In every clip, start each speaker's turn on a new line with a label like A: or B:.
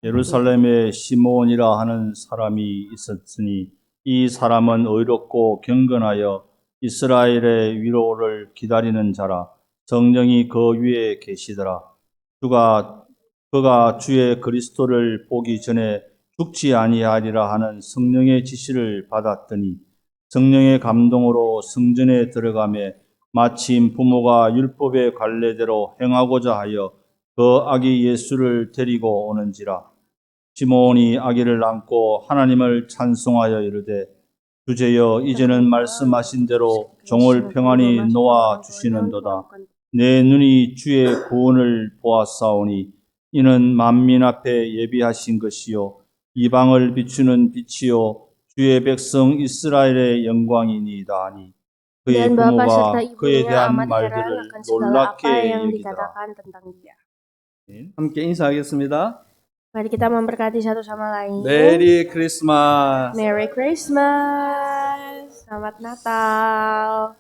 A: 예루살렘에 시몬이라 하는 사람이 있었으니 이 사람은 의롭고 경건하여 이스라엘의 위로를 기다리는 자라. 성령이 그 위에 계시더라. 그가 주의 그리스도를 보기 전에 죽지 아니하리라 하는 성령의 지시를 받았더니 성령의 감동으로 성전에 들어가매 마침 부모가 율법의 관례대로 행하고자 하여 그 아기 예수를 데리고 오는지라. 시몬이 아기를 안고 하나님을 찬송하여 이르되 주제여 이제는 말씀하신 대로 종을 평안히 놓아 주시는도다. 내 눈이 주의 구원을 보았사오니 이는 만민 앞에 예비하신 것이요 이방을 비추는 빛이요 주의 백성 이스라엘의 영광이니이다 하니 그의
B: Dan Bapa serta
A: 부모가 그에
B: ibunya
A: 대한
B: amat heran
A: 말들을
B: akan segala apa
A: 놀랍게
B: yang
A: 여기더라.
B: dikatakan tentang dia.
C: 함께 인사하겠습니다.
B: Mari kita memberkati satu sama lain.
C: 메리 크리스마스.
B: Merry Christmas. Selamat Natal.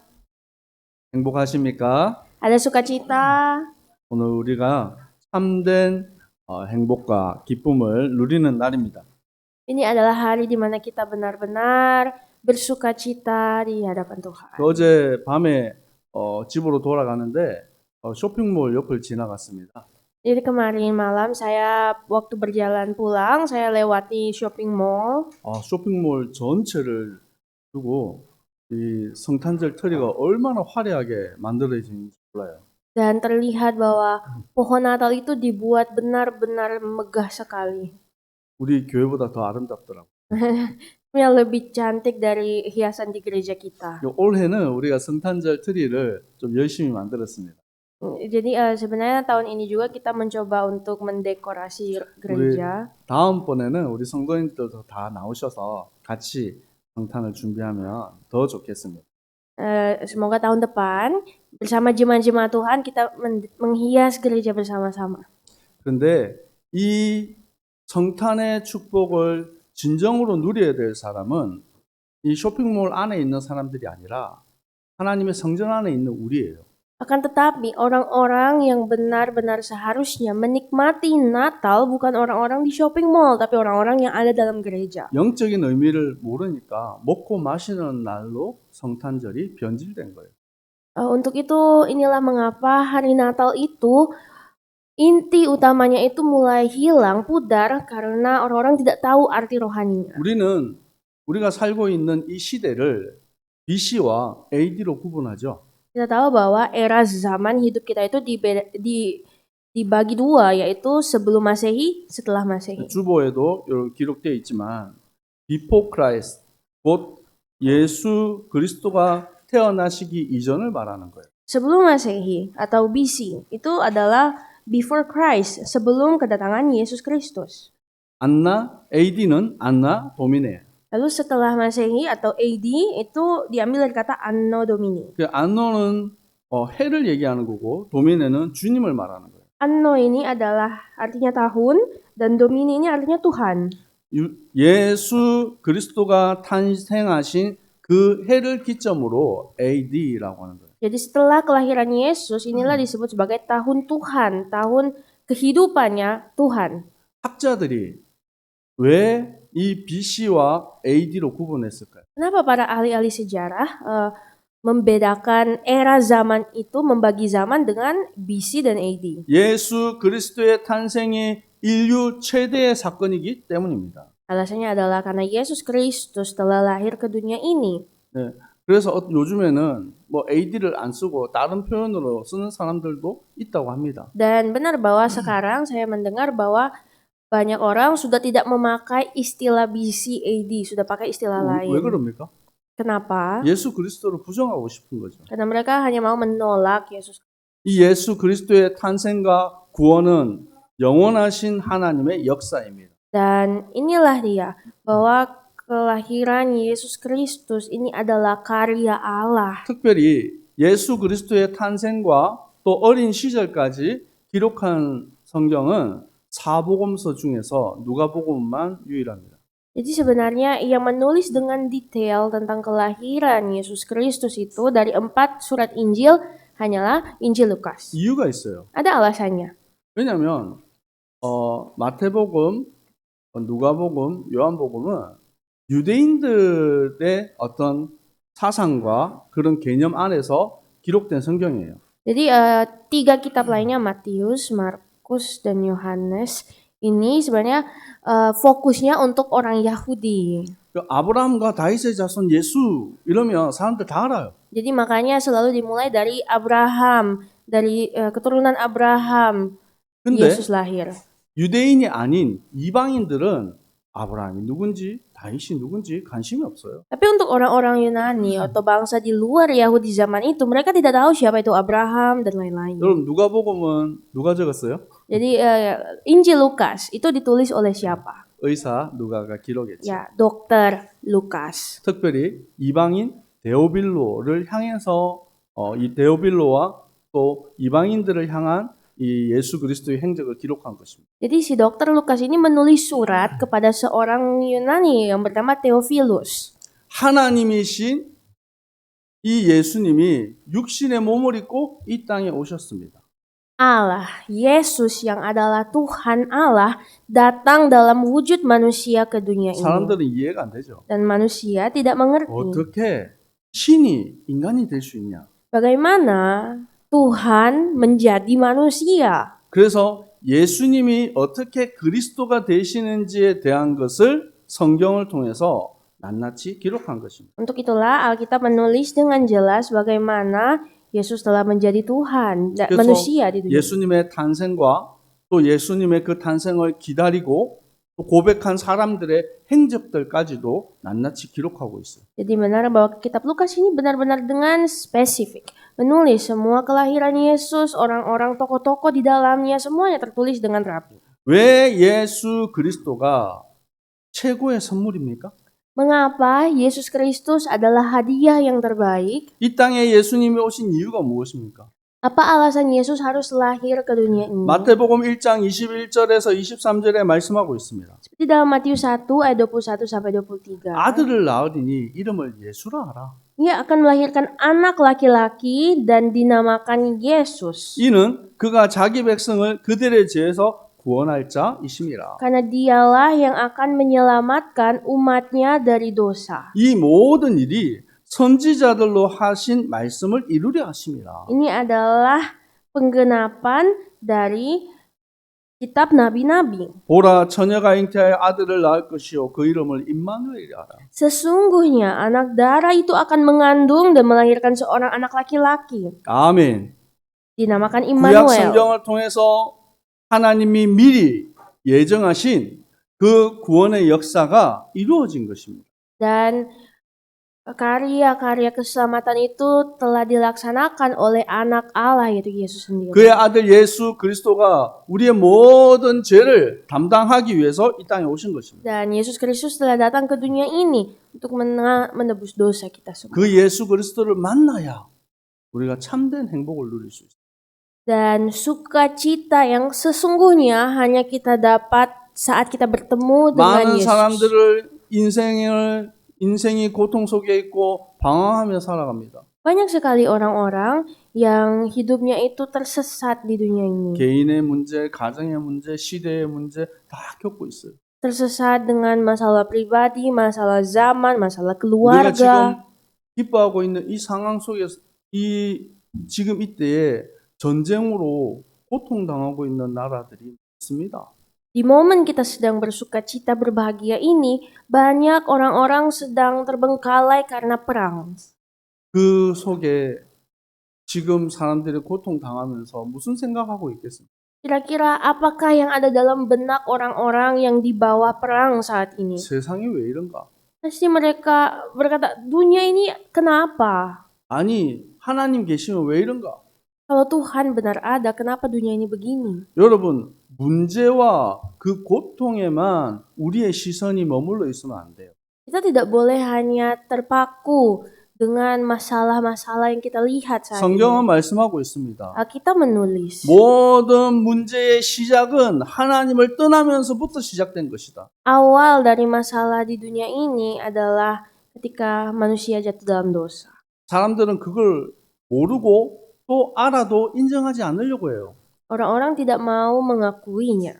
C: 행복하십니까?
B: Ada sukacita.
C: 오늘 우리가 참된 행복과 기쁨을 누리는 날입니다.
B: Ini adalah hari di mana kita benar-benar bersukacita di hadapan Tuhan.
C: 어제 밤에 집으로 돌아가는데 쇼핑몰 옆을 지나갔습니다.
B: Jadi kemarin malam saya waktu berjalan pulang, saya lewati shopping mall.
C: 쇼핑몰 전체를 두고 이 성탄절 트리가 얼마나 화려하게 만들어진지 몰라요.
B: Dan terlihat bahwa pohon Natal itu dibuat benar-benar megah sekali.
C: 우리 교회보다 더 아름답더라고요.
B: Yang lebih cantik dari hiasan di gereja kita.
C: 올해는 우리가 성탄절 트리를 좀 열심히 만들었습니다.
B: Jadi sebenarnya tahun ini juga kita mencoba untuk mendekorasi gereja.
C: 다음번에는 우리 성도님들도 다 나오셔서 같이 성탄을 준비하면 더 좋겠습니다.
B: Semoga tahun depan bersama jemaat-jemaat Tuhan kita menghias gereja bersama-sama.
C: 그런데 이 성탄의 축복을 진정으로 누려야 될 사람은 이 쇼핑몰 안에 있는 사람들이 아니라 하나님의 성전 안에 있는 우리예요.
B: Akan tetapi orang-orang yang benar-benar seharusnya menikmati Natal bukan orang-orang di shopping mall, tapi orang-orang yang ada dalam gereja.
C: 영적인 의미를 모르니까 먹고 마시는 날로 성탄절이 변질된 거예요.
B: Untuk itu inilah mengapa hari Natal itu inti utamanya itu mulai hilang, pudar karena orang-orang tidak tahu arti rohaninya.
C: 우리가 살고 있는 이 시대를 BC와 AD로 구분하죠.
B: Kita tahu bahwa era zaman hidup kita itu dibagi dua, yaitu sebelum Masehi, setelah Masehi.
C: 주보에도 기록되어 있지만 Before Christ, 곧 예수 그리스도가 태어나시기 이전을 말하는 거예요.
B: Sebelum Masehi atau BC itu adalah before Christ, sebelum kedatangan Yesus Kristus.
C: 안나, AD는 안나 도미네.
B: Lalu setelah Masehi atau AD itu diambil dari kata Anno Domini.
C: 그 안노는 해를 얘기하는 거고 도미네는 주님을 말하는 거예요.
B: Anno ini adalah artinya tahun dan Domini ini artinya Tuhan.
C: 예수 그리스도가 탄생하신 그 해를 기점으로 AD라고 하는 거예요.
B: Jadi setelah kelahiran Yesus inilah disebut sebagai tahun Tuhan, tahun kehidupannya Tuhan.
C: 학자들이 왜 이 BC와 AD로 구분했을까요?
B: Kenapa para ahli-ahli sejarah membedakan era zaman itu, membagi zaman dengan BC dan AD?
C: 예수 그리스도의 탄생이 인류 최대의 사건이기 때문입니다.
B: Alasannya adalah karena Yesus Kristus telah lahir ke dunia ini.
C: 네, 그래서 요즘에는 뭐 AD를 안 쓰고 다른 표현으로 쓰는 사람들도 있다고 합니다.
B: Dan benar bahwa sekarang saya mendengar bahwa banyak orang sudah tidak memakai istilah BC AD, sudah pakai istilah lain.
C: 왜 그럽니까?
B: Kenapa?
C: 예수 그리스도를 부정하고 싶은 거죠.
B: Karena mereka hanya mau menolak Yesus.
C: 이 예수 그리스도의 탄생과 구원은 영원하신 하나님의 역사입니다.
B: Dan inilah dia, bahwa kelahiran Yesus Kristus ini adalah karya Allah.
C: 특별히 예수 그리스도의 탄생과 또 어린 시절까지 기록한 성경은 사복음서 중에서 누가복음만 유일합니다.
B: Jadi sebenarnya yang menulis dengan detail tentang kelahiran Yesus Kristus itu dari 4 surat Injil hanyalah Injil Lukas.
C: 이유가 있어요.
B: Ada alasannya.
C: 왜냐하면 마태복음, 누가복음, 요한복음은 유대인들의 어떤 사상과 그런 개념 안에서 기록된 성경이에요.
B: Jadi tiga kitab lainnya Matius, Markus, dan Yohanes ini sebenarnya fokusnya untuk orang Yahudi.
C: 아브라함과 다윗의 자손 예수 이러면 사람들 다 알아요.
B: Jadi makanya selalu dimulai dari Abraham, dari keturunan Abraham
C: 근데
B: Yesus lahir.
C: 유대인이 아닌 이방인들은 아브라함이 누군지 다윗이 누군지 관심이 없어요.
B: Tapi untuk orang-orang Yunani atau bangsa di luar Yahudi zaman itu, mereka tidak tahu siapa itu Abraham dan lain-lain.
C: 여러분 누가복음은 누가 적었어요?
B: Jadi Injil Lukas itu ditulis oleh siapa?
C: 의사 누가가 기록했죠.
B: Ya, Dokter Lukas.
C: 특별히 이방인 데오빌로를 향해서 이 데오빌로와 또 이방인들을 향한 이 예수 그리스도의 행적을 기록한 것입니다.
B: Jadi si Dokter Lukas ini menulis surat kepada seorang Yunani yang bernama Theophilus.
C: 하나님이신 이 예수님이 육신의 몸을 입고 이 땅에 오셨습니다.
B: Allah, Yesus yang adalah Tuhan Allah, datang dalam wujud manusia ke dunia ini.
C: 사람들은 이해가 안 되죠.
B: Dan manusia tidak mengerti.
C: 어떻게 신이 인간이 될 수 있냐?
B: Bagaimana Tuhan menjadi manusia?
C: 그래서 예수님이 어떻게 그리스도가 되시는지에 대한 것을 성경을 통해서 낱낱이 기록한 것입니다.
B: Untuk itulah Alkitab menulis dengan jelas bagaimana Yesus telah menjadi Tuhan,
C: 그래서
B: manusia di dunia.
C: 예수님의 탄생과 또 예수님의 그 탄생을 기다리고 또 고백한 사람들의 행적들까지도 낱낱이 기록하고 있어요.
B: Jadi benar bahwa kitab Lukas ini benar-benar dengan spesifik menulis semua kelahiran Yesus, orang-orang tokoh-tokoh di dalamnya, semuanya tertulis dengan rapi.
C: 왜 예수 그리스도가 최고의 선물입니까?
B: Mengapa Yesus Kristus adalah hadiah yang terbaik?
C: 이 땅에 예수님이 오신 이유가 무엇입니까?
B: Apa alasan Yesus harus lahir ke dunia ini?
C: 마태복음 1장 21절에서 23절에 말씀하고 있습니다.
B: Seperti dalam Matius 1 ayat 21 sampai 23.
C: 아들을 낳으리니 이름을 예수라 하라.
B: Ia akan melahirkan anak laki-laki dan dinamakan Yesus.
C: 이는 그가 자기 백성을 그들의 죄에서 구원할 자이심이라.
B: Karena dialah yang akan menyelamatkan umatnya dari dosa.
C: 이 모든 일이 선지자들로 하신 말씀을 이루려 하심이라.
B: Ini adalah penggenapan dari kitab nabi-nabi.
C: 보라 처녀가 잉태하여 아들을 낳을 것이요 그 이름을 임마누엘이라 하라.
B: Sesungguhnya anak darah itu akan mengandung dan melahirkan seorang anak laki-laki.
C: 아멘.
B: Dinamakan
C: 구약
B: Immanuel.
C: 성경을 통해서 하나님이 미리 예정하신 그 구원의 역사가 이루어진 것입니다.
B: Dan karya-karya keselamatan itu telah dilaksanakan oleh anak Allah yaitu Yesus sendiri.
C: 그의 아들 예수 그리스도가 우리의 모든 죄를 담당하기 위해서 이 땅에 오신 것입니다.
B: Dan Yesus Kristus telah datang ke dunia ini untuk menebus dosa kita semua.
C: 그 예수 그리스도를 만나야 우리가 참된 행복을 누릴 수 있습니다.
B: Dan sukacita yang sesungguhnya hanya kita dapat saat kita bertemu dengan
C: 많은
B: Yesus.
C: 사람들을 인생이 고통 속에 있고 방황하며 살아갑니다.
B: Banyak sekali orang-orang yang hidupnya itu tersesat di dunia ini.
C: 개인의 문제, 가정의 문제, 시대의 문제 다 겪고 있어요.
B: Tersesat dengan masalah pribadi, masalah zaman, masalah
C: 우리가
B: keluarga.
C: 지금 기뻐하고 있는 이 상황 속에서 지금 이때에 전쟁으로 고통당하고 있는 나라들이 많습니다.
B: Di momen kita sedang bersukacita berbahagia ini, banyak orang-orang sedang terbengkalai karena perang.
C: 그 속에 지금 사람들이 고통당하면서 무슨 생각하고 있겠습니까?
B: Kira-kira apakah yang ada dalam benak orang-orang yang di bawah perang saat ini?
C: 세상이 왜 이런가?
B: Pasti mereka berkata, dunia ini kenapa?
C: 아니, 하나님 계시면 왜 이런가?
B: Kalau Tuhan benar ada, kenapa dunia ini begini?
C: 여러분, 문제와 그 고통에만 우리의 시선이 머물러 있으면 안 돼요.
B: Kita tidak boleh hanya terpaku dengan masalah-masalah yang kita lihat saat ini.
C: 성경은 말씀하고 있습니다.
B: Alkitab menulis,
C: 모든 문제의 시작은 하나님을 떠나면서부터 시작된 것이다.
B: awal dari masalah di dunia ini adalah ketika manusia jatuh dalam dosa.
C: 사람들은 그걸 모르고 또 알아도 인정하지 않으려고 해요.
B: Orang-orang tidak mau mengakuinya.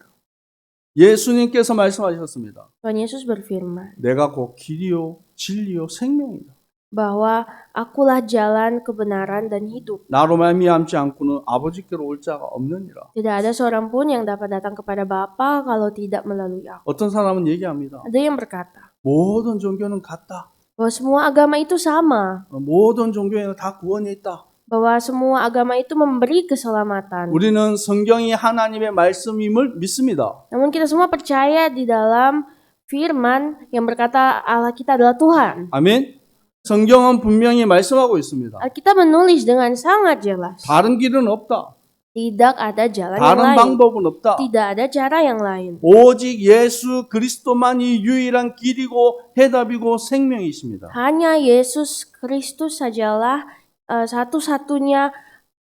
C: 예수님께서 말씀하셨습니다.
B: Tuhan Yesus berfirman
C: 내가 곧 길이요 진리요 생명이다.
B: bahwa akulah jalan, kebenaran, dan hidup.
C: 나로 말미암지 않고는 아버지께로 올 자가 없느니라.
B: Tidak ada seorang pun yang dapat datang kepada Bapa kalau tidak melalui aku.
C: 어떤 사람은 얘기합니다.
B: Ada yang berkata
C: 모든 종교는 같다.
B: bahwa semua agama itu sama,
C: 모든 종교에는 다 구원이 있다.
B: bahwa semua agama itu memberi keselamatan.
C: 우리는 성경이 하나님의 말씀임을 믿습니다.
B: Namun kita semua percaya di dalam firman yang berkata Allah kita adalah Tuhan.
C: 아멘. 성경은 분명히 말씀하고 있습니다.
B: Alkitab menulis dengan sangat jelas.
C: 다른 길은 없다.
B: Tidak ada jalan yang
C: 다른
B: lain.
C: 방법은 없다.
B: Tidak ada cara yang lain.
C: 오직 예수 그리스도만이 유일한 길이고 해답이고 생명이십니다.
B: Hanya Yesus Kristus sajalah satu-satunya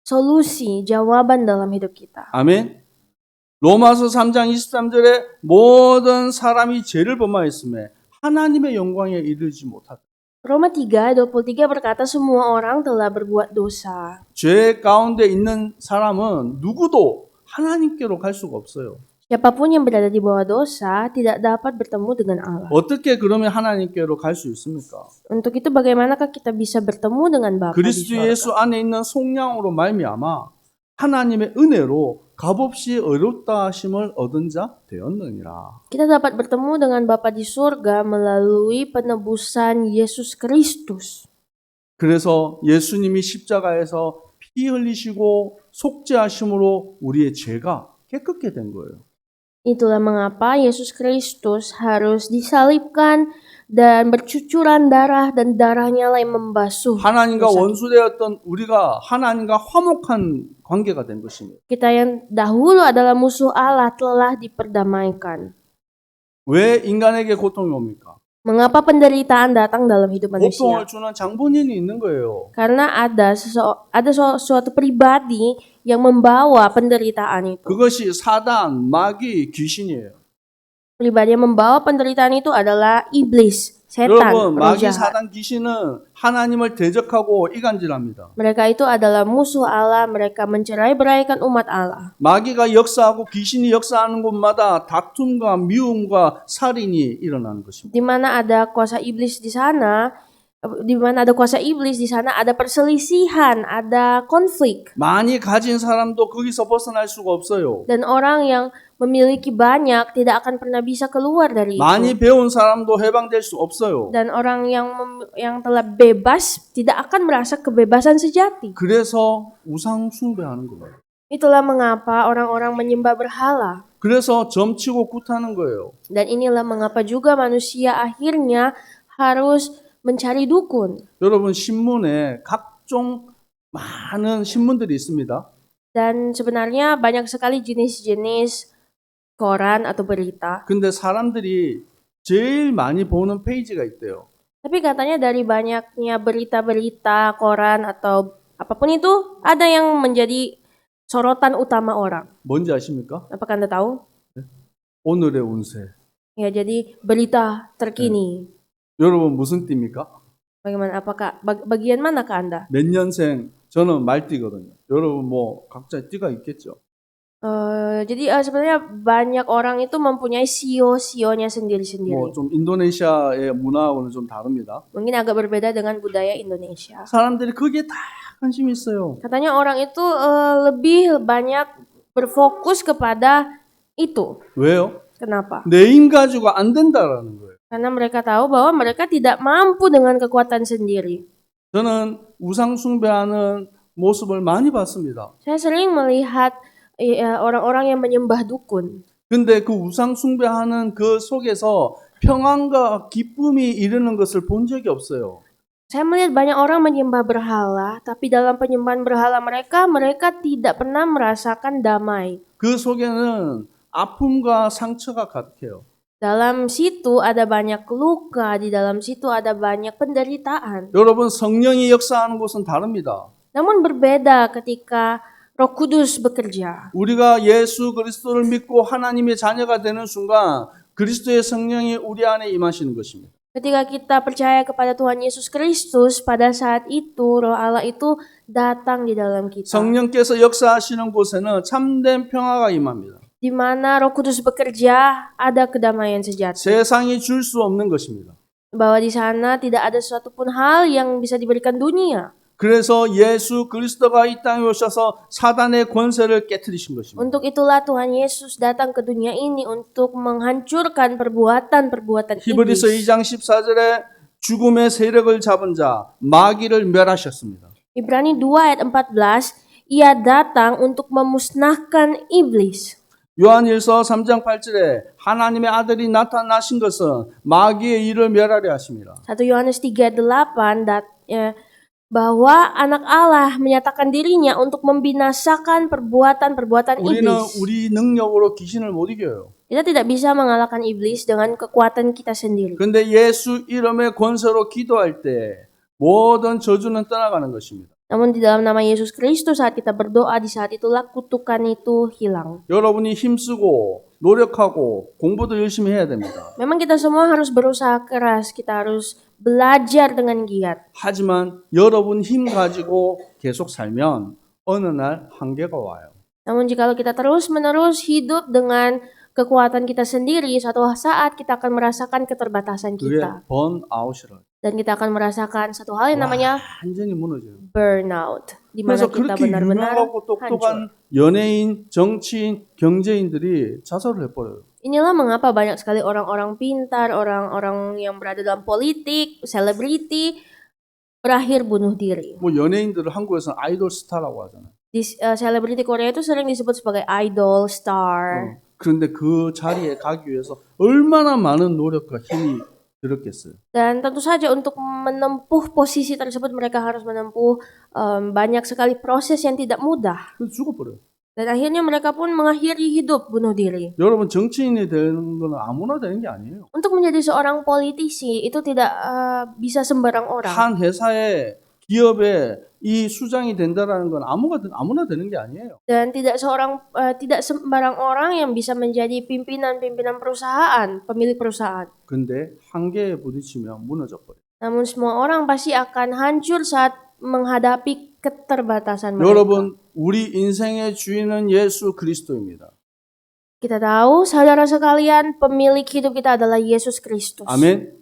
B: solusi, jawaban dalam hidup kita.
C: 아멘. 로마서 3장 23절에 모든 사람이 죄를 범하였음에 하나님의 영광에 이르지 못하다.
B: Roma 3:23 berkata semua orang telah berbuat dosa.
C: 죄 가운데 있는 사람은 누구도 하나님께로 갈 수가 없어요.
B: Siapapun yang berada di bawah dosa tidak dapat bertemu dengan Allah.
C: 어떻게 그러면 하나님께로 갈 수 있습니까?
B: Untuk itu bagaimanakah kita bisa bertemu dengan Bapa di
C: 그리스도
B: surga?
C: 예수 안에 있는 속량으로 말미암아 하나님의 은혜로 값없이 의롭다 하심을 얻은 자 되었느니라.
B: Kita dapat bertemu dengan Bapa di surga melalui penebusan Yesus Kristus.
C: 그래서 예수님이 십자가에서 피 흘리시고 속죄하심으로 우리의 죄가 깨끗게 된 거예요.
B: Itulah mengapa Yesus Kristus harus disalibkan dan bercucuran darah dan darahnya lah yang membasuh
C: 하나님과
B: dosa
C: 원수되었던 우리가 하나님과 화목한 관계가 된 것입니다.
B: kita yang dahulu adalah musuh Allah telah diperdamaikan.
C: 왜 인간에게 고통이 옵니까?
B: Mengapa penderitaan datang dalam hidup manusia?
C: 고통을 주는 장본인이 있는 거예요.
B: Karena ada suatu pribadi yang membawa penderitaan itu.
C: 그것이 사단, 마귀, 귀신이에요.
B: Pribadi yang membawa penderitaan itu adalah iblis, setan,
C: 여러분,
B: roh
C: 마귀,
B: jahat.
C: 사단, 귀신은 하나님을 대적하고 이간질합니다.
B: Mereka itu adalah musuh Allah, mereka mencerai-beraikan umat Allah.
C: 마귀가 역사하고 귀신이 역사하는 곳마다 다툼과 미움과 살인이 일어나는 것입니다.
B: Di mana ada kuasa iblis di sana, ada perselisihan, ada konflik.
C: 많이 가진 사람도 거기서 벗어날 수가 없어요.
B: Dan orang yang memiliki banyak tidak akan pernah bisa keluar dari
C: 많이
B: itu.
C: 배운 사람도 해방될 수 없어요.
B: Dan orang yang telah bebas tidak akan merasa kebebasan sejati.
C: 그래서 우상 숭배하는 거예요.
B: Itulah mengapa orang-orang menyembah berhala.
C: 그래서 점치고 굿하는 거예요.
B: Dan inilah mengapa juga manusia akhirnya harus mencari dukun.
C: 여러분 신문에 각종 많은 신문들이 있습니다.
B: Dan sebenarnya banyak sekali jenis-jenis koran atau berita.
C: 근데 사람들이 제일 많이 보는 페이지가 있대요.
B: Tapi katanya dari banyaknya berita-berita, koran atau apapun itu, ada yang menjadi sorotan utama orang.
C: 뭔지 아십니까?
B: Apakah Anda tahu?
C: 오늘의 운세.
B: Ya, jadi berita terkini.
C: 여러분 무슨 띠입니까?
B: Bagaimana? Apakah bagian manakah Anda?
C: 몇 년생? 저는 말띠거든요. 여러분 뭐 각자 띠가 있겠죠.
B: Jadi sebenarnya banyak orang itu mempunyai sio-sionya sendiri-sendiri.
C: 뭐 좀 인도네시아의 문화하고는 좀 다릅니다.
B: Mungkin agak berbeda dengan budaya Indonesia.
C: 사람들이 거기에 다 관심이 있어요.
B: Katanya orang itu lebih banyak berfokus kepada itu.
C: 왜요?
B: Kenapa?
C: 내 힘 가지고 안 된다라는 거예요.
B: Karena mereka tahu bahwa mereka tidak mampu dengan kekuatan sendiri.
C: 저는 우상 숭배하는 모습을 많이 봤습니다.
B: Saya sering melihat orang-orang yang menyembah dukun.
C: 근데 그 우상 숭배하는 그 속에서 평안과 기쁨이 이르는 것을 본 적이 없어요.
B: Saya melihat banyak orang menyembah berhala, tapi dalam penyembahan berhala mereka tidak pernah merasakan damai.
C: 그 속에는 아픔과 상처가 가득해요.
B: Dalam situ ada banyak luka, di dalam situ ada banyak penderitaan.
C: 여러분 성령이 역사하는 곳은 다릅니다.
B: Namun berbeda ketika Roh Kudus bekerja.
C: 우리가 예수 그리스도를 믿고 하나님의 자녀가 되는 순간 그리스도의 성령이 우리 안에 임하시는 것입니다.
B: Ketika kita percaya kepada Tuhan Yesus Kristus, pada saat itu Roh Allah itu datang di dalam kita.
C: 성령께서 역사하시는 곳에는 참된 평화가 임합니다.
B: Di mana Roh Kudus bekerja, ada kedamaian sejati.
C: 세상이 줄 수 없는 것입니다.
B: Bahwa di sana tidak ada suatu pun hal yang bisa diberikan dunia.
C: 그래서 예수 그리스도가 이 땅에 오셔서 사단의 권세를 깨뜨리신 것입니다.
B: Untuk itulah Tuhan Yesus datang ke dunia ini untuk menghancurkan perbuatan-perbuatan
C: 히브리서
B: iblis.
C: 2장 14절에 죽음의 세력을 잡은 자 마귀를 멸하셨습니다.
B: Ibrani 2 ayat 14, ia datang untuk memusnahkan iblis.
C: 요한일서 3장 8절에 하나님의 아들이 나타나신 것은 마귀의 일을 멸하려 하십니다.
B: 1 Yohanes 3:8 bahwa anak Allah menyatakan dirinya untuk membinasakan perbuatan-perbuatan
C: 우리는
B: iblis.
C: 우리 능력으로 귀신을 못 이겨요.
B: Kita tidak bisa mengalahkan iblis dengan kekuatan kita sendiri.
C: 근데 예수 이름의 권세로 기도할 때 모든 저주는 떠나가는 것입니다.
B: Namun di dalam nama Yesus Kristus saat kita berdoa, di saat itulah kutukan itu hilang.
C: 여러분이 힘쓰고 노력하고 공부도 열심히 해야 됩니다.
B: Memang kita semua harus berusaha keras, kita harus belajar dengan giat.
C: 하지만 여러분 힘 가지고 계속 살면 어느 날 한계가 와요.
B: Namun jikalau kita terus-menerus hidup dengan kekuatan kita sendiri, suatu saat kita akan merasakan keterbatasan
C: 그게
B: kita.
C: 번아웃이라.
B: Dan kita akan merasakan satu hal yang namanya
C: 완전히 무너져요.
B: burnout. Di mana
C: 그래서
B: kita
C: 그렇게
B: benar-benar
C: 유명하고
B: hancur.
C: 똑똑한 연예인, 정치인, 경제인들이 자살을 해버려요.
B: Inilah mengapa banyak sekali orang-orang pintar, orang-orang yang berada dalam politik, selebriti, berakhir bunuh diri.
C: 뭐 연예인들을 한국에서는 아이돌 스타라고 하잖아요.
B: Di selebriti Korea itu sering disebut sebagai idol, star.
C: 그런데 그 자리에 가기 위해서 얼마나 많은 노력과 힘이 들었겠어요.
B: Dan tentu saja untuk menempuh posisi tersebut mereka harus menempuh banyak sekali proses yang tidak mudah.
C: 그래서 죽어버려요.
B: Dan akhirnya mereka pun mengakhiri hidup bunuh diri.
C: 여러분 정치인이 되는 건 아무나 되는 게 아니에요.
B: Untuk menjadi seorang politisi itu tidak bisa sembarang orang.
C: 한 회사에 기업에 이 수장이 된다라는 건 아무나 되는 게 아니에요.
B: Dan tidak sembarang orang yang bisa menjadi pimpinan perusahaan, pemilik perusahaan.
C: 근데 한계에 부딪히면 무너져 버려요.
B: Namun semua orang pasti akan hancur saat menghadapi keterbatasan mereka.
C: 여러분, 우리 인생의 주인은 예수 그리스도입니다.
B: Kita tahu, saudara sekalian, pemilik hidup kita adalah Yesus Kristus.
C: 아멘.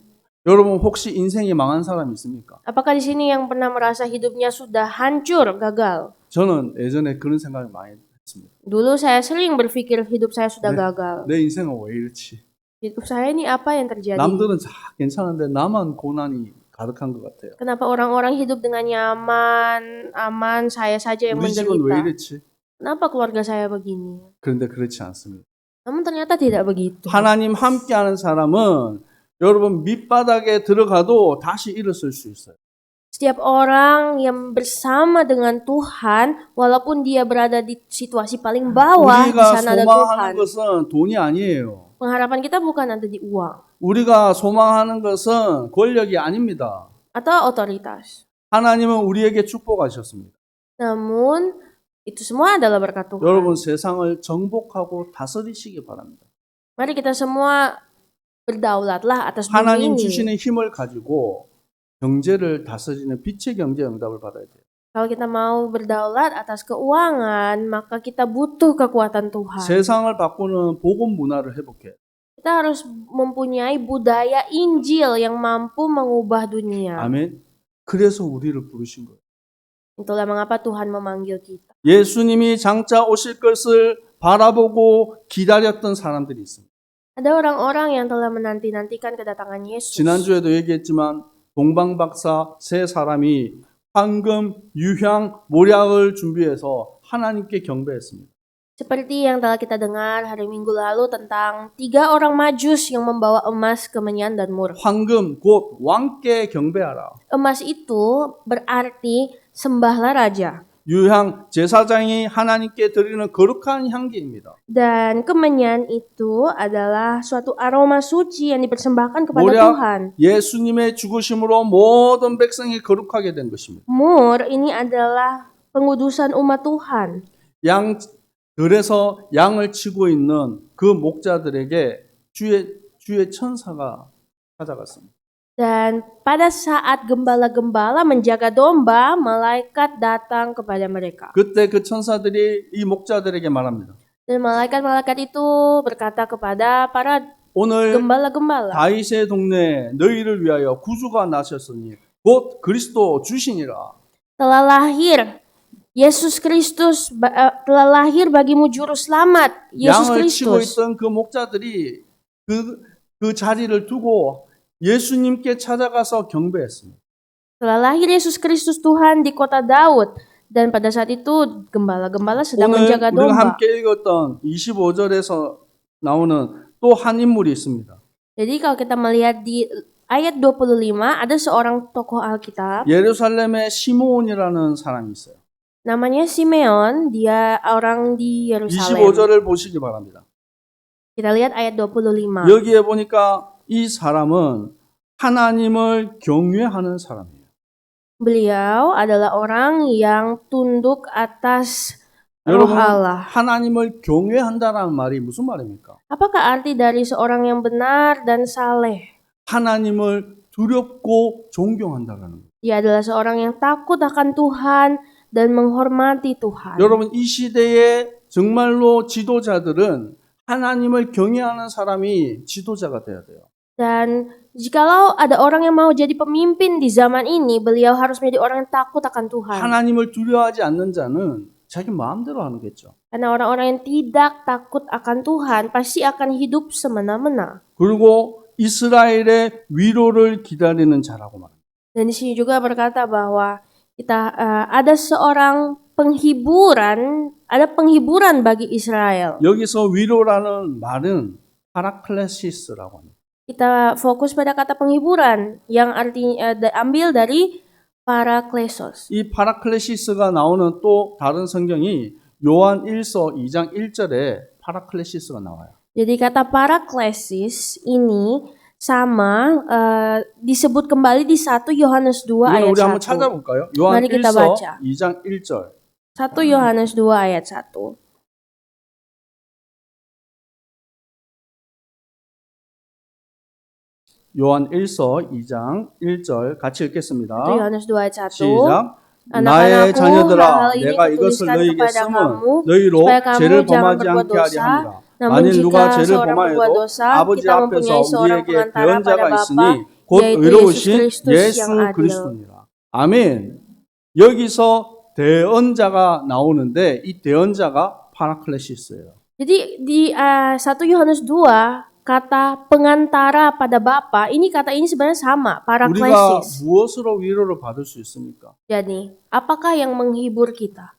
C: 여러분 혹시 인생이 망한 사람 있습니까?
B: Apakah di sini yang pernah merasa hidupnya sudah hancur, gagal?
C: 저는 예전에 그런 생각을 많이 했습니다.
B: Dulu saya sering berpikir hidup saya sudah gagal.
C: 내 인생은 왜 이렇지?
B: Hidup saya ini apa yang terjadi?
C: 남들은 다 괜찮은데 나만 고난이 가득한 것 같아요.
B: Kenapa orang-orang hidup dengan nyaman, aman, saya saja yang
C: 우리 집은 왜
B: menderita?
C: 이렇지?
B: Kenapa keluarga saya begini?
C: 그런데 그렇지 않습니다.
B: Namun ternyata tidak begitu.
C: 하나님 함께하는 사람은 여러분 밑바닥에 들어가도 다시 일어설 수 있어요.
B: Setiap orang yang bersama dengan Tuhan, walaupun dia berada di situasi paling bawah, di
C: 우리가
B: sana ada Tuhan.
C: 소망하는 것은 돈이 아니에요.
B: Pengharapan kita bukan ada di uang
C: 우리가 소망하는 것은 권력이 아닙니다.
B: atau otoritas.
C: 하나님은 우리에게 축복하셨습니다.
B: Namun, itu semua adalah berkat Tuhan.
C: 여러분 세상을 정복하고 다스리시기 바랍니다.
B: Mari kita semua berdaulatlah atas bumi
C: 하나님
B: ini.
C: 주시는 힘을 가지고 경제를 다스리는 빛의 경제 응답을 받아야 돼요.
B: Kalau kita mau berdaulat atas keuangan, maka kita butuh kekuatan Tuhan.
C: 세상을 바꾸는 복음 문화를 회복해요.
B: Kita harus mempunyai budaya Injil yang mampu mengubah dunia.
C: 아멘. 그래서 우리를 부르신 거예요.
B: Itulah mengapa Tuhan memanggil kita.
C: 예수님이 장차 오실 것을 바라보고 기다렸던 사람들이 있습니다.
B: Ada orang-orang yang telah menanti-nantikan kedatangan Yesus.
C: 지난주에도 얘기했지만 동방박사 세 사람이 황금, 유향, 모략을 준비해서 하나님께 경배했습니다.
B: Seperti yang telah kita dengar hari Minggu lalu tentang 3 orang majus yang membawa emas, kemenyan, dan mur.
C: 황금 곧 왕께 경배하라.
B: Emas itu berarti sembahlah raja.
C: 유향 제사장이 하나님께 드리는 거룩한 향기입니다.
B: Dan kemenyan itu adalah suatu aroma suci yang dipersembahkan kepada
C: 모략
B: Tuhan.
C: 예수님의 죽으심으로 모든 백성이 거룩하게 된 것입니다.
B: Mur ini adalah pengudusan umat Tuhan.
C: 들에서 양을 치고 있는 그 목자들에게 주의 천사가 찾아갔습니다.
B: Dan pada saat gembala-gembala menjaga domba, malaikat datang kepada mereka.
C: 그때 그 천사들이 이 목자들에게 말합니다.
B: Dan malaikat-malaikat itu berkata kepada para
C: 오늘
B: gembala-gembala,
C: 다윗의 동네에 너희를 위하여 구주가 나셨으니 곧 그리스도 주시니라.
B: telah lahir Yesus Kristus, telah lahir bagimu juru selamat, Yesus
C: 양을 치고
B: Kristus.
C: 있던 그 목자들이 그 자리를 두고 예수님께 찾아가서 경배했습니다.
B: Telah lahir Yesus Kristus Tuhan di kota Daud. Dan pada saat itu gembala-gembala sedang
C: 오늘
B: menjaga
C: 우리가
B: domba.
C: 함께 읽었던 25절에서 나오는 또 한 인물이 있습니다.
B: Jadi kalau kita melihat di ayat 25 ada seorang tokoh Alkitab.
C: 예루살렘에 시므온이라는 사람이 있어요.
B: Namanya Simeon, dia orang di Yerusalem.
C: 25절을 보시기 바랍니다.
B: Kita lihat ayat 25.
C: 여기에 보니까 이 사람은 하나님을 경외하는 사람이에요.
B: Beliau adalah orang yang tunduk atas roh
C: 여러분,
B: Allah.
C: 하나님을 경외한다는 말이 무슨 말입니까?
B: Apakah arti dari seorang yang benar dan saleh?
C: 하나님을 두렵고 존경한다는 거예요.
B: Dia adalah seorang yang takut akan Tuhan dan menghormati Tuhan.
C: 여러분, 이 시대에 정말로 지도자들은 하나님을 경외하는 사람이 지도자가 돼야 돼요.
B: Dan jikalau ada orang yang mau jadi pemimpin di zaman ini, beliau harus menjadi orang yang takut akan Tuhan.
C: 하나님을 두려워하지 않는 자는 자기 마음대로 하겠죠.
B: Karena orang-orang yang tidak takut akan Tuhan pasti akan hidup semena-mena.
C: 그리고 이스라엘의 위로를 기다리는 자라고 말합니다.
B: Dan di sini juga berkata bahwa kita ada seorang ada penghiburan bagi Israel.
C: 여기서 위로라는 말은 파라클레시스라고 합니다.
B: Kita fokus pada kata penghiburan yang artinya ambil dari paraklesos.
C: 이 파라클레시스가 나오는 또 다른 성경이 요한 1서 2장 1절에 파라클레시스가 나와요.
B: Jadi kata paraklesis ini sama disebut kembali di 1 Yohanes 2
C: 이건
B: ayat
C: 우리 한번
B: 1.
C: 찾아볼까요? 요한
B: Mari kita
C: 1서
B: baca.
C: 2장 1절.
B: 1 Yohanes 2 ayat 1.
C: 요한 1서 2장 1절 같이
B: 1
C: 읽겠습니다.
B: Yohanes 2 ayat 1.
C: 시작.
B: Anak-anakku,
C: 나의 자녀들아,
B: hal ini
C: 내가 이것을
B: kutuliskan
C: 너희에게
B: kepada
C: 쓰면
B: kamu,
C: 너희로
B: supaya kamu
C: 죄를
B: jangan
C: 범하지
B: berbuat
C: 않게 하려
B: dosa.
C: 함이라.
B: Namun
C: 만일 누가
B: jika
C: 죄를
B: seorang berbuat
C: 범하여도
B: dosa,
C: 아버지
B: kita
C: 앞에서
B: mempunyai seorang
C: 우리에게
B: pengantara
C: 대언자가
B: pada
C: 있으니
B: Bapa,
C: 곧
B: yaitu
C: 의로우신
B: Yesus Kristus
C: 예수
B: yang adil.
C: 그리스도니라. 아멘. 여기서 대언자가 나오는데 이 대언자가 파라클레시스예요.
B: Jadi di 1 Yohanes 2 kata pengantara pada Bapa, kata ini sebenarnya sama,
C: 우리가
B: paraklesis.
C: 무엇으로 위로를 받을 수 있습니까?
B: Jadi, apakah yang menghibur kita?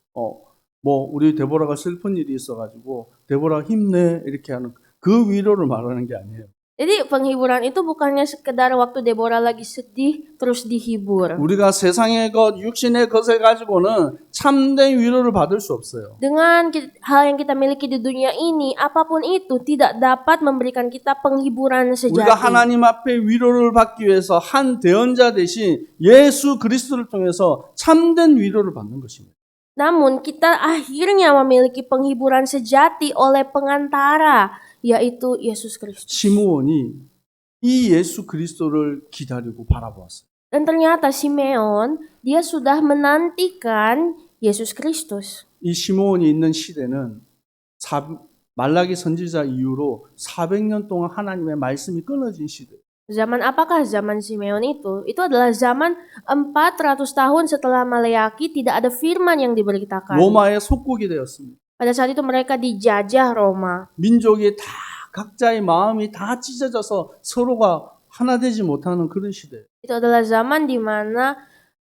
C: 뭐 우리 데보라가 슬픈 일이 있어가지고 데보라 힘내 이렇게 하는 그 위로를 말하는 게 아니에요.
B: Jadi penghiburan itu bukannya sekedar waktu Deborah lagi sedih terus dihibur.
C: 우리가 세상의 것, 육신의 것을 가지고는 참된 위로를 받을 수 없어요.
B: Dengan hal yang kita miliki di dunia ini, apapun itu tidak dapat memberikan kita penghiburan
C: 우리가
B: sejati.
C: 하나님 앞에 위로를 받기 위해서 한 대언자 대신 예수 그리스도를 통해서 참된 위로를 받는 것입니다.
B: Namun kita akhirnya memiliki penghiburan sejati oleh pengantara, yaitu Yesus Kristus.
C: 시므온이 이 예수 그리스도를 기다리고 바라보았어요.
B: Dan ternyata Simeon, dia sudah menantikan Yesus Kristus.
C: 이 시므온이 있는 시대는 말라기 선지자 이후로 400년 동안 하나님의 말씀이 끊어진 시대.
B: Zaman apakah zaman Simeon itu? Itu adalah zaman 400 tahun setelah Maleaki tidak ada firman yang diberitakan.
C: 로마의 속국이 되었습니다.
B: Pada saat itu mereka dijajah Roma.
C: 민족이 다 각자의 마음이 다 찢어져서 서로가 하나 되지 못하는 그런 시대.
B: Itu adalah zaman di mana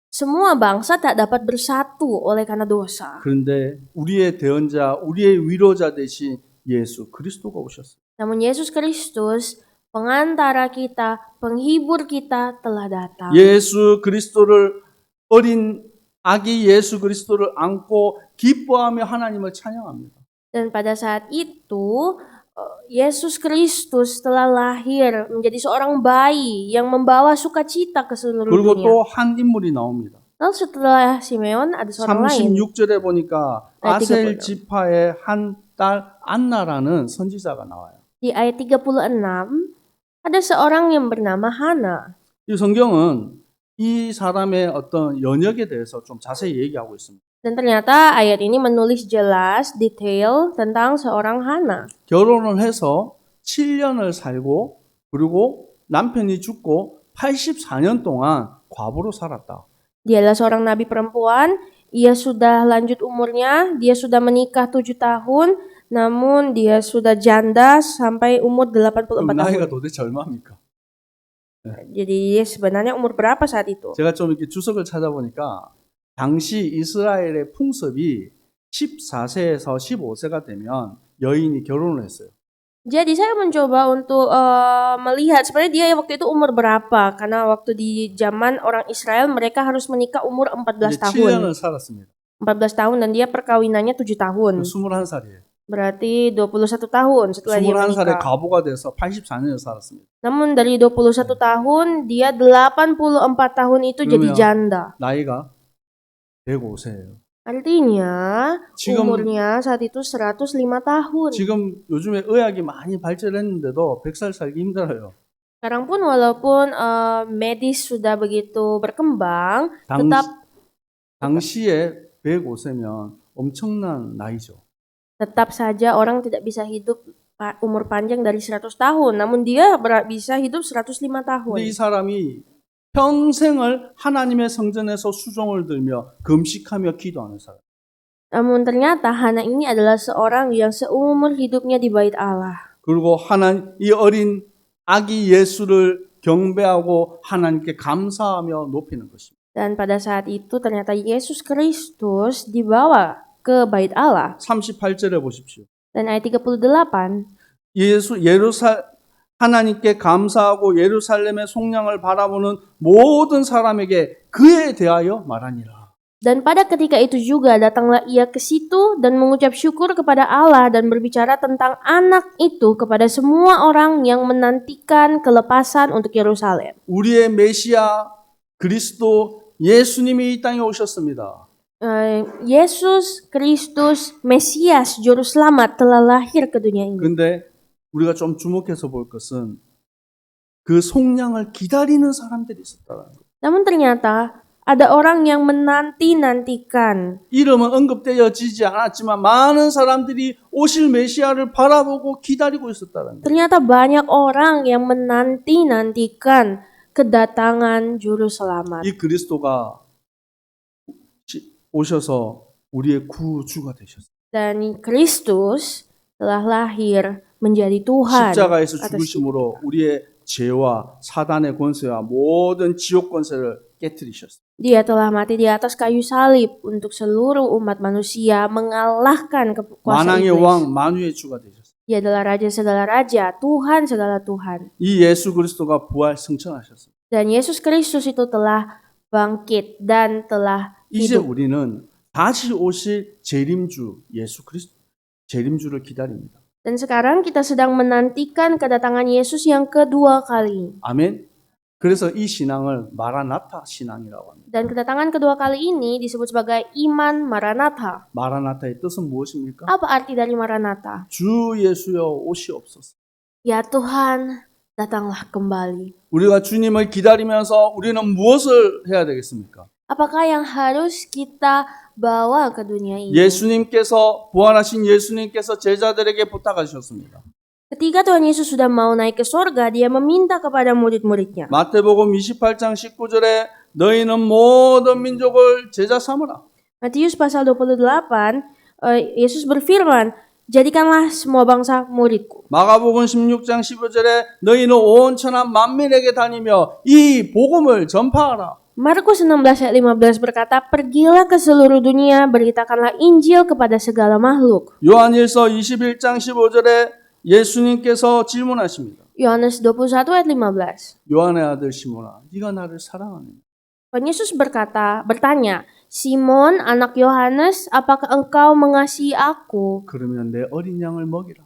B: semua bangsa tak dapat bersatu oleh karena dosa.
C: 그런데 우리의 대언자, 우리의 위로자 대신 예수 그리스도가 오셨어요.
B: Namun Yesus Kristus, pengantara kita, penghibur kita telah datang.
C: 예수 그리스도를 어린 아기 예수 그리스도를 안고 기뻐하며 하나님을 찬양합니다.
B: Dan pada saat itu Yesus Kristus telah lahir menjadi seorang bayi yang membawa sukacita ke seluruh
C: 그리고
B: dunia.
C: 또 한 인물이 나옵니다.
B: Lalu setelah Simeon ada seorang lain.
C: 36절에 보니까
B: ayat
C: 아셀
B: 36.
C: 지파의 한 딸 안나라는 선지자가 나와요.
B: Di ayat 36 ada seorang yang bernama Hana.
C: 이 성경은 이 사람의 어떤 연역에 대해서 좀 자세히 얘기하고 있습니다.
B: Dan ternyata ayat ini menulis jelas detail tentang seorang Hana.
C: 결혼을 해서 7년을 살고 그리고 남편이 죽고 84년 동안 과부로 살았다.
B: Dia adalah seorang nabi perempuan, ia sudah lanjut umurnya, dia sudah menikah 7 tahun, namun dia sudah janda sampai umur 84
C: 그럼 나이가
B: tahun.
C: 도대체 얼마입니까?
B: Jadi sebenarnya umur berapa saat itu?
C: 제가 좀 이렇게 주석을 찾아보니까 당시 이스라엘의 풍습이 14세에서 15세가 되면 여인이 결혼을 했어요.
B: Jadi saya mencoba untuk melihat sebenarnya dia waktu itu umur berapa, karena waktu di zaman orang Israel mereka harus menikah umur 14
C: 이제
B: tahun.
C: 7년을 살았습니다.
B: 14 tahun dan dia perkawinannya 7 tahun.
C: 21살이에요.
B: Berarti 21 tahun setelah dia
C: 21살에
B: menikah.
C: 과부가 돼서 84년을 살았습니다.
B: Namun dari 21 tahun, dia 84 tahun itu jadi
C: 그러면
B: janda.
C: 나이가 105세예요.
B: Artinya
C: 지금-
B: umurnya saat itu 105 tahun.
C: 지금 요즘에 의학이 많이 발전했는데도 100살 살기 힘들어요.
B: Sekarang pun walaupun medis sudah begitu berkembang,
C: 당시에 105세면 엄청난 나이죠.
B: tetap saja orang tidak bisa hidup umur panjang dari 100 tahun. Namun dia bisa hidup 105 tahun.
C: 근데 이 사람이 평생을 하나님의 성전에서 수종을 들며 금식하며 기도하는 사람.
B: Namun ternyata Hana ini adalah seorang yang seumur hidupnya di bait Allah.
C: 그리고 이 어린 아기 예수를 경배하고 하나님께 감사하며 높이는 것입니다.
B: Dan pada saat itu ternyata Yesus Kristus dibawa ke bait Allah.
C: 38절에 보십시오.
B: Dan ayat 38,
C: 하나님께 감사하고 예루살렘의 속량을 바라보는 모든 사람에게 그에 대하여 말하니라.
B: dan pada ketika itu juga datanglah ia ke situ dan mengucap syukur kepada Allah dan berbicara tentang anak itu kepada semua orang yang menantikan kelepasan untuk Yerusalem.
C: 우리의 메시아 그리스도 예수님이 이 땅에 오셨습니다.
B: Yesus Kristus Mesias Juru Selamat telah lahir ke dunia ini.
C: 근데 우리가 좀 주목해서 볼 것은 그 속량을 기다리는 사람들이 있었다는 거예요.
B: Namun ternyata ada orang yang menanti-nantikan.
C: 이름은 언급되어지지 않았지만 많은 사람들이 오실 메시아를 바라보고 기다리고 있었다는 거예요.
B: Ternyata banyak orang yang menanti-nantikan kedatangan Juru Selamat.
C: 이 그리스도가 오셔서 우리의 구주가 되셨어요.
B: Dan Kristus telah lahir menjadi Tuhan
C: 십자가에서
B: atas
C: 죽으심으로 우리의 죄와 사단의 권세와 모든 지옥 권세를 깨뜨리셨어요.
B: Dia telah mati di atas kayu salib untuk seluruh umat manusia, mengalahkan kuasa
C: 만왕의
B: iblis.
C: 왕 만유의 주가 되셨어요.
B: Dia adalah Raja segala Raja, Tuhan segala Tuhan.
C: 이 예수 그리스도가 부활 승천하셨어요.
B: Dan Yesus Kristus itu telah bangkit dan telah
C: 이제
B: hidup.
C: 우리는 다시 오실 재림주 예수 그리스도 재림주를 기다립니다.
B: Dan sekarang kita sedang menantikan kedatangan Yesus yang kedua kali.
C: 아멘. 그래서 이 신앙을 마라나타 신앙이라고 합니다.
B: Dan kedatangan kedua kali ini disebut sebagai iman Maranatha.
C: 마라나타의 뜻은 무엇입니까?
B: Apa arti dari Maranatha?
C: 주 예수여 오시옵소서.
B: Ya Tuhan, datanglah kembali.
C: 우리가 주님을 기다리면서 우리는 무엇을 해야 되겠습니까?
B: Apakah yang harus kita bawa ke dunia ini?
C: 예수님께서 부활하신 예수님께서 제자들에게 부탁하셨습니다.
B: Ketika Tuhan Yesus sudah mau naik ke surga, dia meminta kepada murid-muridnya.
C: 마태복음 28장 19절에 너희는 모든 민족을 제자 삼으라.
B: Matius pasal 28, Yesus berfirman, jadikanlah semua bangsa muridku.
C: 마가복음 16장 15절에 너희는 온 천하 만민에게 다니며 이 복음을 전파하라.
B: Markus 16 ayat 15 berkata, pergilah ke seluruh dunia, beritakanlah Injil kepada segala makhluk.
C: 요한일서 21장 15절에 예수님께서 질문하십니다.
B: Yohanes 21 ayat 15.
C: 요한의 아들 시몬아, 네가 나를 사랑하느냐?
B: Tuhan Yesus bertanya, Simon, anak Yohanes, apakah engkau mengasihi aku?
C: 그러면 내 어린 양을 먹이라.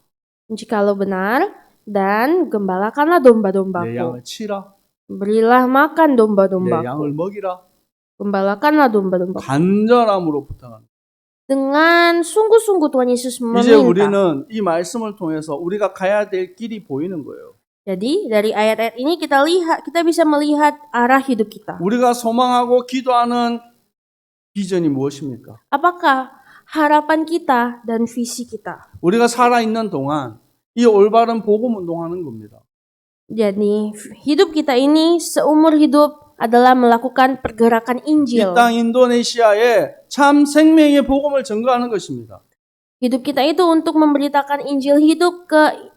B: Jikalau benar, dan gembalakanlah
C: 내
B: domba-dombaku.
C: 양을 치라.
B: Berilah makan
C: 내
B: domba-dombaku.
C: 양을 먹이라.
B: Gembalakanlah domba-dombaku.
C: 간절함으로 부탁합니다.
B: Dengan sungguh-sungguh Tuhan Yesus
C: 이제
B: meminta.
C: 우리는 이 말씀을 통해서 우리가 가야 될 길이 보이는 거예요.
B: Jadi dari ayat-ayat ini kita bisa melihat arah hidup kita.
C: 우리가 소망하고 기도하는 비전이 무엇입니까?
B: Apakah harapan kita dan visi kita?
C: 우리가 살아있는 동안 이 올바른 복음 운동하는 겁니다.
B: Jadi, hidup kita ini seumur hidup adalah melakukan pergerakan
C: 이
B: Injil.
C: 땅 인도네시아에 참 생명의 복음을 전가하는 것입니다.
B: Hidup kita itu untuk memberitakan Injil hidup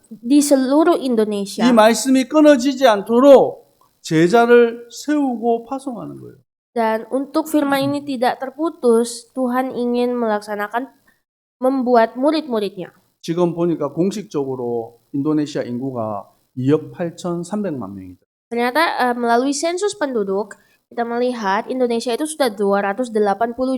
B: di seluruh
C: 이
B: Indonesia.
C: 말씀이 끊어지지 않도록 제자를 세우고 파송하는 거예요.
B: Dan untuk firman ini tidak terputus, Tuhan ingin membuat murid-muridnya.
C: 지금 보니까 공식적으로 인도네시아 인구가 2억 8,300만 명이다.
B: Ternyata melalui sensus penduduk, kita melihat Indonesia itu sudah 280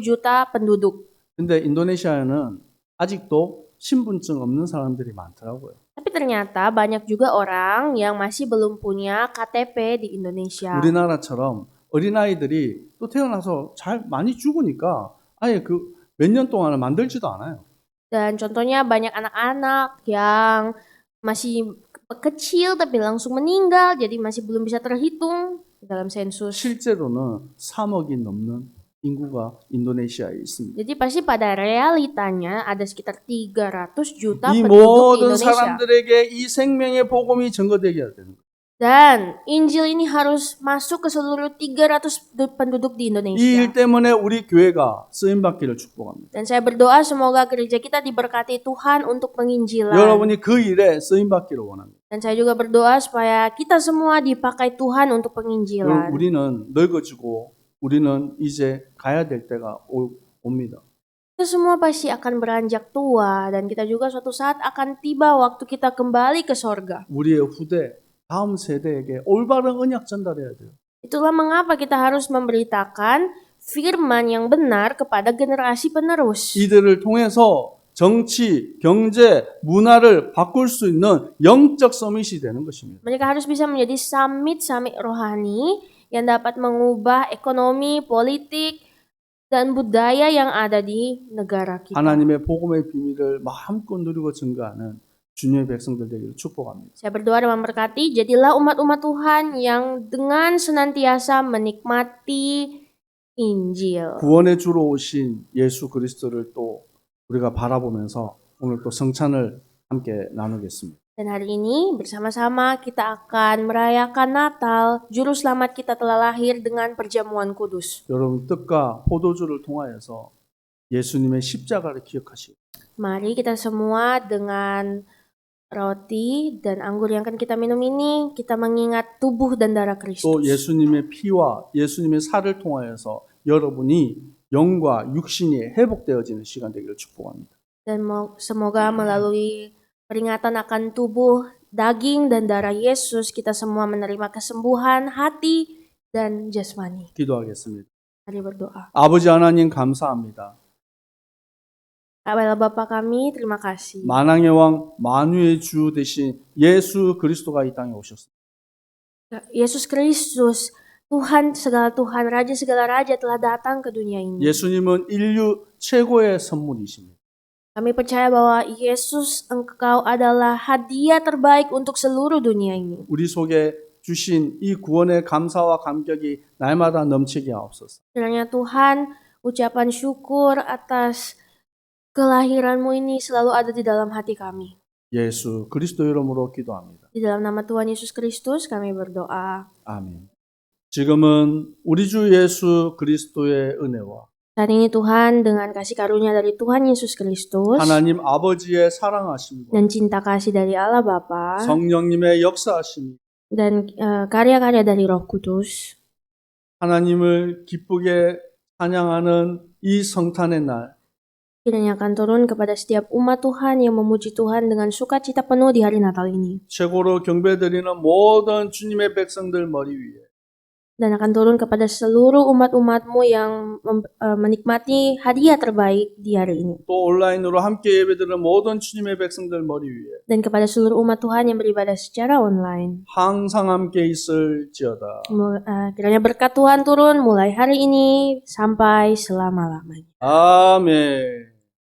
B: juta penduduk.
C: 근데 인도네시아에는 아직도 신분증 없는 사람들이 많더라고요.
B: Tapi ternyata banyak juga orang yang masih belum punya KTP di Indonesia.
C: 우리나라처럼 어린아이들이 또 태어나서 잘 많이 죽으니까 아예 그 몇 년 동안을 만들지도 않아요.
B: Dan contohnya banyak anak-anak yang masih kecil tapi langsung meninggal, jadi masih belum bisa terhitung dalam sensus.
C: 실제로는 3억이 넘는 인구가 인도네시아에 있습니다.
B: Jadi pasti pada realitanya ada sekitar 300 juta
C: 이
B: penduduk di
C: 모든
B: Indonesia.
C: 사람들에게 이 생명의 복음이 전거되게 해야 되는 거예요.
B: Dan Injil ini harus masuk ke seluruh 300 penduduk di
C: 이
B: Indonesia.
C: 일 때문에 우리 교회가 쓰임 받기를 축복합니다.
B: Dan saya berdoa semoga gereja kita diberkati Tuhan untuk penginjilan.
C: 여러분이 그 일에 쓰임 받기를 원합니다.
B: Dan saya juga berdoa supaya kita semua dipakai Tuhan untuk
C: 여러분,
B: penginjilan.
C: 우리는 늙어지고 우리는 이제 가야 될 때가 옵니다.
B: Kita semua pasti akan beranjak tua dan kita juga suatu saat akan tiba waktu kita kembali ke sorga.
C: 우리의 후대, 다음 세대에게 올바른 언약 전달해야 돼요.
B: Itulah mengapa kita harus memberitakan firman yang benar kepada generasi penerus.
C: 이들을 통해서 정치, 경제, 문화를 바꿀 수 있는 영적 서밋이 되는 것입니다.
B: Mereka harus bisa menjadi summit rohani yang dapat mengubah ekonomi, politik, dan budaya yang ada di negara kita.
C: 하나님의 복음의 비밀을 마음껏 누리고 증거하는 주님의 백성들 되기를 축복합니다.
B: Saya berdoa dan memberkati, jadilah umat-umat Tuhan yang dengan senantiasa menikmati Injil.
C: 구원의 주로 오신 예수 그리스도를 또 우리가 바라보면서 오늘 또 성찬을 함께 나누겠습니다.
B: Dan hari ini bersama-sama kita akan merayakan Natal, Juru Selamat kita telah lahir dengan perjamuan kudus.
C: 여러분 떡과 포도주를 통하여서 예수님의 십자가를 기억하시고
B: Mari kita semua dengan roti dan anggur yang akan kita minum ini, kita mengingat tubuh dan darah
C: 또
B: Kristus.
C: 예수님의 피와 예수님의 살을 통하여서 여러분이 영과 육신이 회복되어지는 시간 되기를 축복합니다.
B: Dan semoga melalui peringatan akan tubuh, daging, dan darah Yesus, kita semua menerima kesembuhan hati dan jasmani.
C: 기도하겠습니다.
B: Mari berdoa.
C: 아버지 하나님 감사합니다.
B: Allah Bapa kami, terima kasih.
C: 만왕의 왕 만유의 주 되신 예수 그리스도가 이 땅에 오셨습니다.
B: Yesus Kristus, Tuhan segala Tuhan, Raja segala Raja telah datang ke dunia ini.
C: 예수님은 인류 최고의 선물이십니다.
B: Kami percaya bahwa Yesus, Engkau adalah hadiah terbaik untuk seluruh dunia ini.
C: 우리 속에 주신 이 구원의 감사와 감격이 날마다 넘치게 하옵소서.
B: Kiranya Tuhan, ucapan syukur atas kelahiran-Mu ini selalu ada di dalam hati kami.
C: 예수 그리스도 이름으로 기도합니다.
B: Di dalam nama Tuhan Yesus Kristus kami berdoa.
C: 아멘. 지금은 우리 주 예수 그리스도의 은혜와
B: Saat ini Tuhan, dengan kasih karunia dari Tuhan Yesus Kristus
C: 하나님 아버지의 사랑하심과
B: dan cinta kasih dari Allah Bapa
C: 성령님의 역사하심,
B: dan karya-karya dari Roh Kudus,
C: 하나님을 기쁘게 찬양하는 이 성탄의 날,
B: kiranya akan turun kepada setiap umat Tuhan yang memuji Tuhan dengan sukacita penuh di hari Natal ini.
C: 최고로 경배드리는 모든 주님의 백성들 머리 위에
B: Dan akan turun kepada seluruh umat-umat-Mu yang menikmati hadiah terbaik di hari ini.
C: 또 온라인으로 함께 예배드리는 모든 주님의 백성들 머리 위에
B: Dan kepada seluruh umat Tuhan yang beribadah secara online.
C: 항상 함께 있을지어다.
B: Kiranya berkat Tuhan turun mulai hari ini sampai selama-lamanya.
C: 아멘.